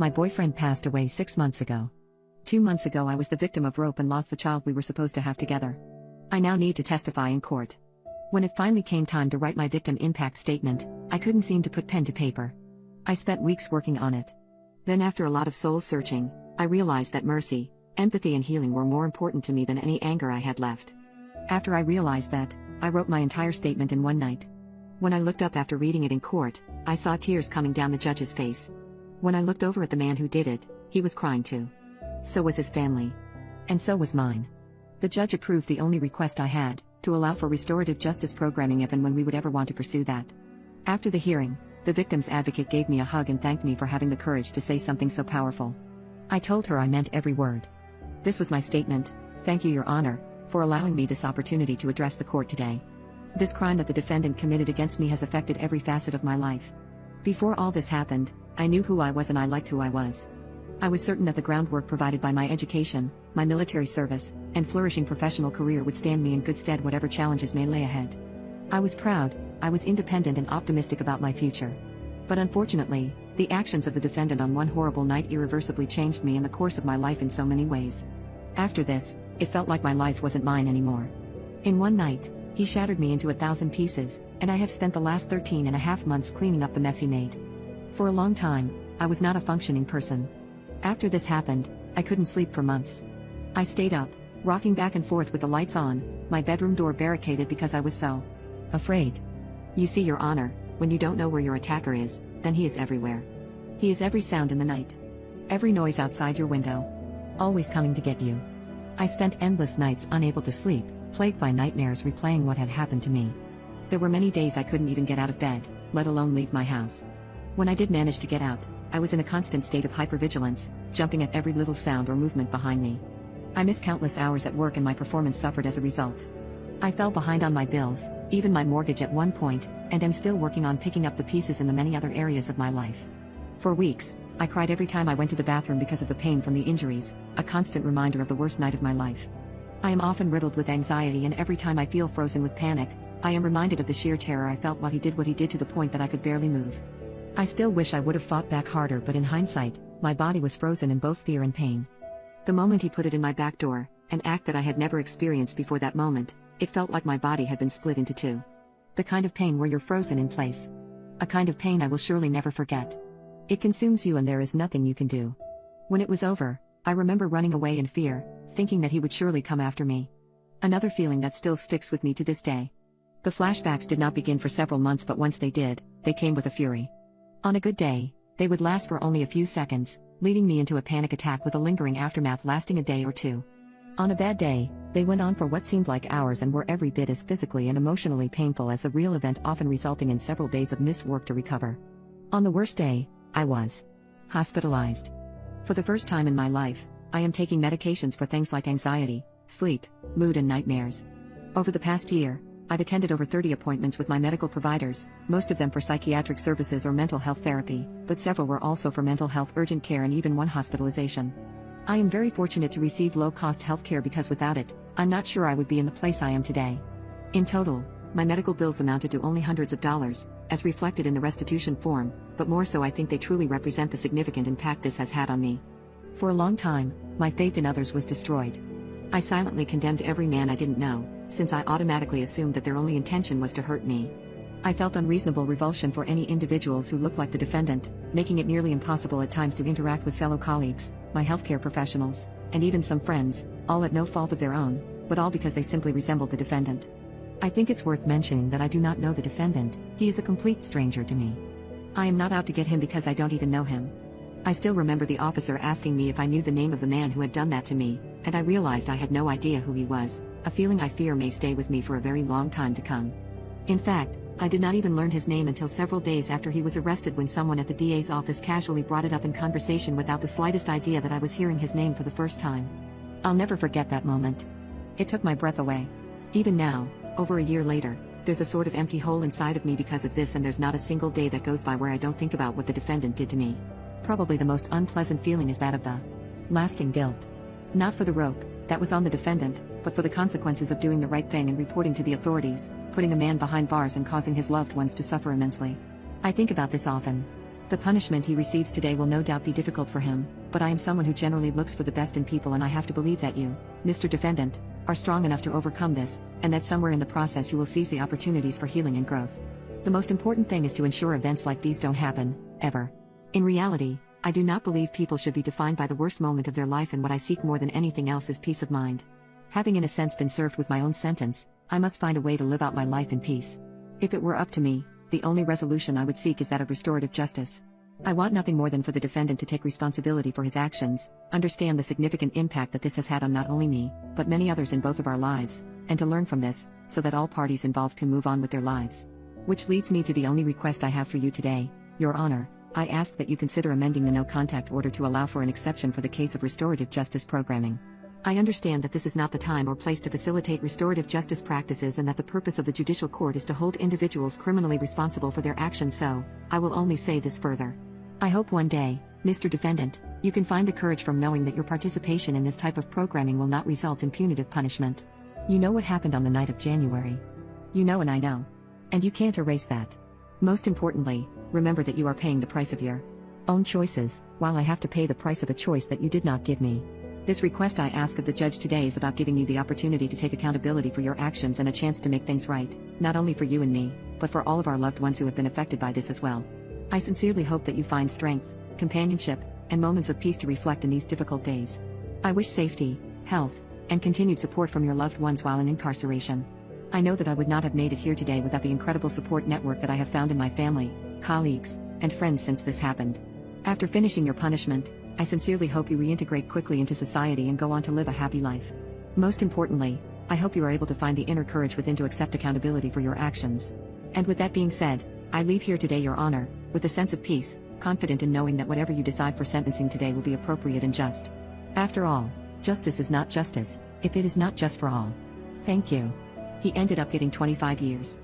My boyfriend passed away 6 months ago. 2 months ago I was the victim of rape and lost the child we were supposed to have together. I now need to testify in court. When it finally came time to write my victim impact statement, I couldn't seem to put pen to paper. I spent weeks working on it. Then after a lot of soul searching, I realized that mercy, empathy and healing were more important to me than any anger I had left. After I realized that, I wrote my entire statement in one night. When I looked up after reading it in court, I saw tears coming down the judge's face. When I looked over at the man who did it, he was crying too. So was his family. And so was mine. The judge approved the only request I had, to allow for restorative justice programming if and when we would ever want to pursue that. After the hearing, the victim's advocate gave me a hug and thanked me for having the courage to say something so powerful. I told her I meant every word. This was my statement: "Thank you, Your Honor, for allowing me this opportunity to address the court today. This crime that the defendant committed against me has affected every facet of my life. Before all this happened, I knew who I was and I liked who I was. I was certain that the groundwork provided by my education, my military service, and flourishing professional career would stand me in good stead whatever challenges may lay ahead. I was proud, I was independent and optimistic about my future. But unfortunately, the actions of the defendant on one horrible night irreversibly changed me and the course of my life in so many ways. After this, it felt like my life wasn't mine anymore. In one night, he shattered me into 1,000 pieces, and I have spent the last 13.5 months cleaning up the mess he made. For a long time, I was not a functioning person. After this happened, I couldn't sleep for months. I stayed up, rocking back and forth with the lights on, my bedroom door barricaded because I was so afraid. You see, Your Honor, when you don't know where your attacker is, then he is everywhere. He is every sound in the night. Every noise outside your window. Always coming to get you. I spent endless nights unable to sleep, plagued by nightmares replaying what had happened to me. There were many days I couldn't even get out of bed, let alone leave my house. When I did manage to get out, I was in a constant state of hypervigilance, jumping at every little sound or movement behind me. I missed countless hours at work and my performance suffered as a result. I fell behind on my bills, even my mortgage at one point, and am still working on picking up the pieces in the many other areas of my life. For weeks, I cried every time I went to the bathroom because of the pain from the injuries, a constant reminder of the worst night of my life. I am often riddled with anxiety, and every time I feel frozen with panic, I am reminded of the sheer terror I felt while he did what he did, to the point that I could barely move. I still wish I would have fought back harder, but in hindsight, my body was frozen in both fear and pain. The moment he put it in my back door, an act that I had never experienced before that moment, it felt like my body had been split into two. The kind of pain where you're frozen in place. A kind of pain I will surely never forget. It consumes you and there is nothing you can do. When it was over, I remember running away in fear, thinking that he would surely come after me. Another feeling that still sticks with me to this day. The flashbacks did not begin for several months, but once they did, they came with a fury. On a good day, they would last for only a few seconds, leading me into a panic attack with a lingering aftermath lasting a day or two. On a bad day, they went on for what seemed like hours and were every bit as physically and emotionally painful as the real event, often resulting in several days of missed work to recover. On the worst day, I was hospitalized. For the first time in my life, I am taking medications for things like anxiety, sleep, mood and nightmares. Over the past year, I've attended over 30 appointments with my medical providers, most of them for psychiatric services or mental health therapy, but several were also for mental health urgent care and even one hospitalization. I am very fortunate to receive low-cost health care, because without it, I'm not sure I would be in the place I am today. In total, my medical bills amounted to only hundreds of dollars, as reflected in the restitution form, but more so I think they truly represent the significant impact this has had on me. For a long time, my faith in others was destroyed. I silently condemned every man I didn't know, since I automatically assumed that their only intention was to hurt me. I felt unreasonable revulsion for any individuals who looked like the defendant, making it nearly impossible at times to interact with fellow colleagues, my healthcare professionals, and even some friends, all at no fault of their own, but all because they simply resembled the defendant. I think it's worth mentioning that I do not know the defendant. He is a complete stranger to me. I am not out to get him because I don't even know him. I still remember the officer asking me if I knew the name of the man who had done that to me, and I realized I had no idea who he was, a feeling I fear may stay with me for a very long time to come. In fact, I did not even learn his name until several days after he was arrested, when someone at the DA's office casually brought it up in conversation without the slightest idea that I was hearing his name for the first time. I'll never forget that moment. It took my breath away. Even now, over a year later, there's a sort of empty hole inside of me because of this, and there's not a single day that goes by where I don't think about what the defendant did to me. Probably the most unpleasant feeling is that of the lasting guilt. Not for the rope that was on the defendant, but for the consequences of doing the right thing and reporting to the authorities, putting a man behind bars and causing his loved ones to suffer immensely. I think about this often. The punishment he receives today will no doubt be difficult for him, but I am someone who generally looks for the best in people, and I have to believe that you, Mr. Defendant, are strong enough to overcome this, and that somewhere in the process you will seize the opportunities for healing and growth. The most important thing is to ensure events like these don't happen, ever. In reality, I do not believe people should be defined by the worst moment of their life, and what I seek more than anything else is peace of mind. Having in a sense been served with my own sentence, I must find a way to live out my life in peace. If it were up to me, the only resolution I would seek is that of restorative justice. I want nothing more than for the defendant to take responsibility for his actions, understand the significant impact that this has had on not only me, but many others in both of our lives, and to learn from this, so that all parties involved can move on with their lives. Which leads me to the only request I have for you today, Your Honor. I ask that you consider amending the no-contact order to allow for an exception for the case of restorative justice programming. I understand that this is not the time or place to facilitate restorative justice practices, and that the purpose of the judicial court is to hold individuals criminally responsible for their actions, so I will only say this further. I hope one day, Mr. Defendant, you can find the courage from knowing that your participation in this type of programming will not result in punitive punishment. You know what happened on the night of January. You know, and I know. And you can't erase that. Most importantly, remember that you are paying the price of your own choices, while I have to pay the price of a choice that you did not give me. This request I ask of the judge today is about giving you the opportunity to take accountability for your actions and a chance to make things right, not only for you and me, but for all of our loved ones who have been affected by this as well. I sincerely hope that you find strength, companionship, and moments of peace to reflect in these difficult days. I wish safety, health, and continued support from your loved ones while in incarceration. I know that I would not have made it here today without the incredible support network that I have found in my family, colleagues, and friends since this happened. After finishing your punishment, I sincerely hope you reintegrate quickly into society and go on to live a happy life. Most importantly, I hope you are able to find the inner courage within to accept accountability for your actions. And with that being said, I leave here today, Your Honor, with a sense of peace, confident in knowing that whatever you decide for sentencing today will be appropriate and just. After all, justice is not justice if it is not just for all. Thank you. He ended up getting 25 years.